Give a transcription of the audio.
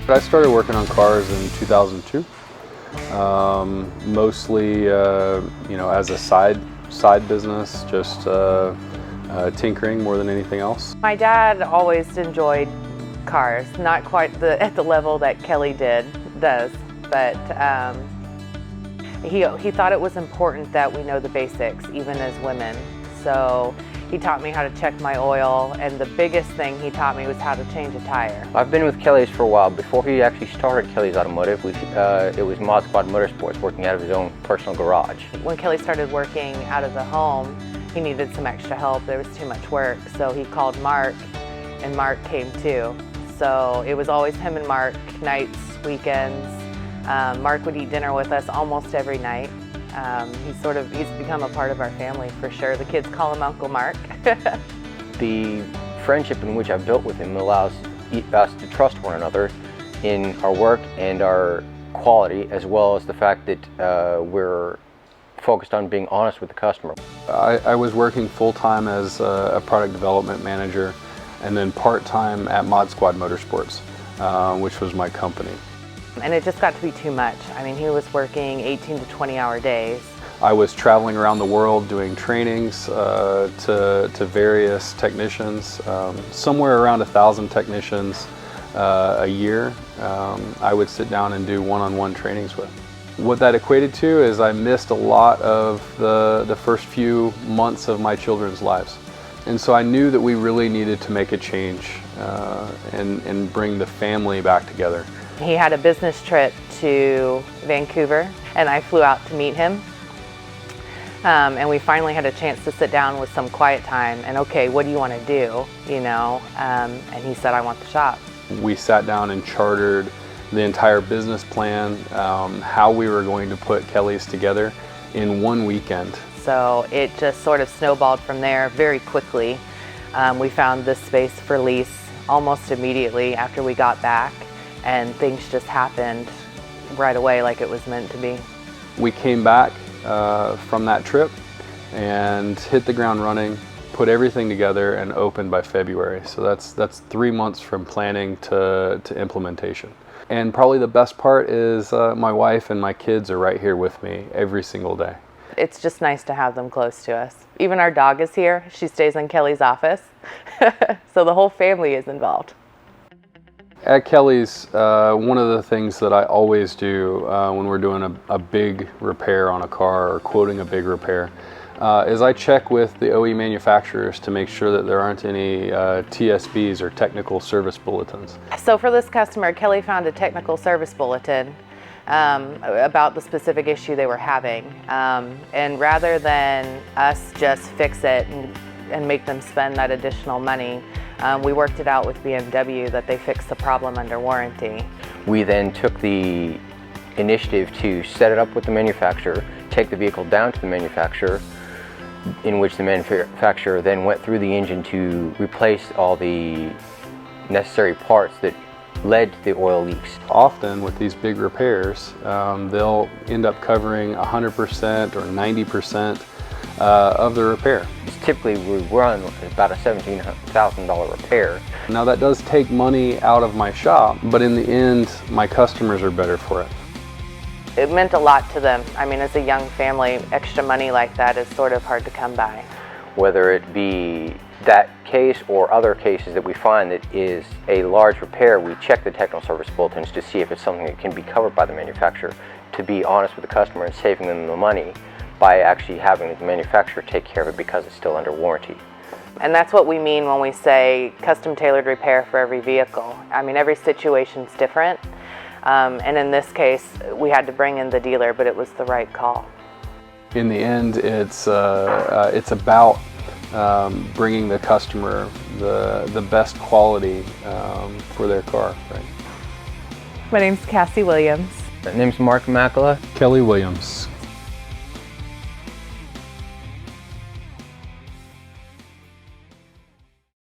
I started working on cars in 2002, mostly as a side business, just tinkering more than anything else. My dad always enjoyed cars, not quite at the level that Kelly does, but he thought it was important that we know the basics, even as women. So he taught me how to check my oil, and the biggest thing he taught me was how to change a tire. I've been with Kelly's for a while. Before he actually started Kelly's Automotive, it was Mod Squad Motorsports, working out of his own personal garage. When Kelly started working out of the home, he needed some extra help. There was too much work, so he called Mark, and Mark came too. So it was always him and Mark, nights, weekends. Mark would eat dinner with us almost every night. He's become a part of our family for sure. The kids call him Uncle Mark. The friendship in which I've built with him allows us to trust one another in our work and our quality, as well as the fact that we're focused on being honest with the customer. I was working full-time as a product development manager and then part-time at Mod Squad Motorsports, which was my company. And it just got to be too much. I mean, he was working 18 to 20-hour days. I was traveling around the world doing trainings to various technicians, somewhere around 1,000 technicians a year. I would sit down and do one-on-one trainings with. What that equated to is I missed a lot of the first few months of my children's lives. And so I knew that we really needed to make a change and bring the family back together. He had a business trip to Vancouver, and I flew out to meet him. And we finally had a chance to sit down with some quiet time and, okay, what do you want to do, and he said, I want the shop. We sat down and chartered the entire business plan, how we were going to put Kelly's together in one weekend. So it just sort of snowballed from there very quickly. We found this space for lease almost immediately after we got back, and things just happened right away like it was meant to be. We came back from that trip and hit the ground running, put everything together, and opened by February. So that's 3 months from planning to implementation. And probably the best part is my wife and my kids are right here with me every single day. It's just nice to have them close to us. Even our dog is here. She stays in Kelly's office. So the whole family is involved. At Kelly's, one of the things that I always do when we're doing a big repair on a car or quoting a big repair is I check with the OE manufacturers to make sure that there aren't any TSBs or technical service bulletins. So for this customer, Kelly found a technical service bulletin about the specific issue they were having. And rather than us just fix it and make them spend that additional money, we worked it out with BMW that they fixed the problem under warranty. We then took the initiative to set it up with the manufacturer, take the vehicle down to the manufacturer, in which the manufacturer then went through the engine to replace all the necessary parts that led to the oil leaks. Often with these big repairs, they'll end up covering 100% or 90% of the repair. Typically we run about a $17,000 repair. Now that does take money out of my shop, but in the end my customers are better for it. It meant a lot to them. I mean, as a young family, extra money like that is sort of hard to come by. Whether it be that case or other cases that we find that is a large repair, we check the technical service bulletins to see if it's something that can be covered by the manufacturer, to be honest with the customer and saving them the money by actually having the manufacturer take care of it because it's still under warranty. And that's what we mean when we say custom tailored repair for every vehicle. I mean, every situation's different. And in this case, we had to bring in the dealer, but it was the right call. In the end, it's about bringing the customer the best quality for their car. Right? My name's Cassie Williams. My name's Mark Makala. Kelly Williams.